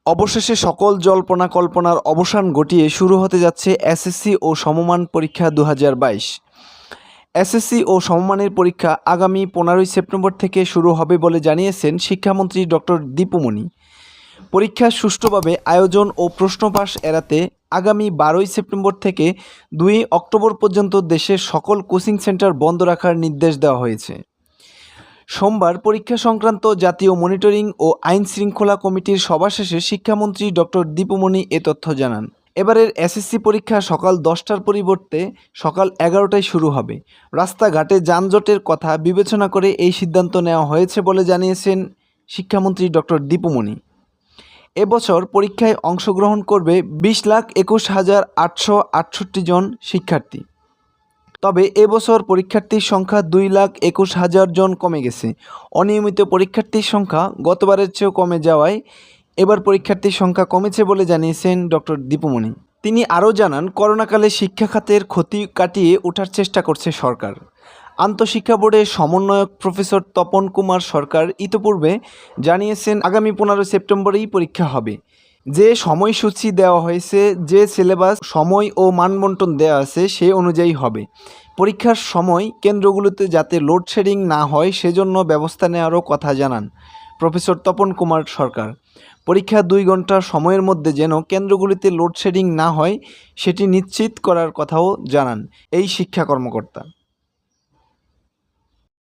অবশেষে সকল জল্পনা কল্পনার অবসান ঘটিয়ে শুরু হতে যাচ্ছে এসএসসি ও সমমান পরীক্ষা 2022। এসএসসি ও সমমানের পরীক্ষা আগামী 15ই সেপ্টেম্বর থেকে শুরু হবে বলে জানিয়েছেন শিক্ষামন্ত্রী ডক্টর দীপু মনি। পরীক্ষা সুষ্ঠুভাবে আয়োজন ও প্রশ্নপাস এড়াতে আগামী 12ই সেপ্টেম্বর থেকে 2 অক্টোবর পর্যন্ত দেশের সকল কোচিং সেন্টার বন্ধ রাখার নির্দেশ দেওয়া হয়েছে। সোমবার পরীক্ষা সংক্রান্ত জাতীয় মনিটরিং ও আইন শৃঙ্খলা কমিটির সভা শেষে শিক্ষামন্ত্রী ডক্টর দীপু মনি এ তথ্য জানান। এবারের এসএসসি পরীক্ষা সকাল 10টার পরিবর্তে সকাল 11টায় শুরু হবে। রাস্তাঘাটে যানজটের কথা বিবেচনা করে এই সিদ্ধান্ত নেওয়া হয়েছে বলে জানিয়েছেন শিক্ষামন্ত্রী ডক্টর দীপু মনি। এবছর পরীক্ষায় অংশগ্রহণ করবে 20,21,868 জন শিক্ষার্থী। তবে এবছর পরীক্ষার্থীর সংখ্যা 2,21,000 জন কমে গেছে। অনিয়মিত পরীক্ষার্থীর সংখ্যা গতবারের চেয়েও কমে যাওয়ায় এবার পরীক্ষার্থীর সংখ্যা কমেছে বলে জানিয়েছেন ডক্টর দীপু মনি। তিনি আরও জানান, করোনাকালে শিক্ষা খাতের ক্ষতি কাটিয়ে ওঠার চেষ্টা করছে সরকার। আন্তঃশিক্ষা বোর্ডের সমন্বয়ক প্রফেসর তপন কুমার সরকার ইতিপূর্বে জানিয়েছেন আগামী 15 সেপ্টেম্বরেই পরীক্ষা হবে। যে সময়সূচি দেওয়া হয়েছে, যে সিলেবাস, সময় ও মানবন্টন দেওয়া আছে সে অনুযায়ী হবে। পরীক্ষার সময় কেন্দ্রগুলোতে যাতে লোডশেডিং না হয় সেজন্য ব্যবস্থা নেওয়ারও কথা জানান প্রফেসর তপন কুমার সরকার। পরীক্ষা 2 ঘন্টা সময়ের মধ্যে যেন কেন্দ্রগুলিতে লোডশেডিং না হয় সেটি নিশ্চিত করার কথাও জানান এই শিক্ষা কর্মকর্তা।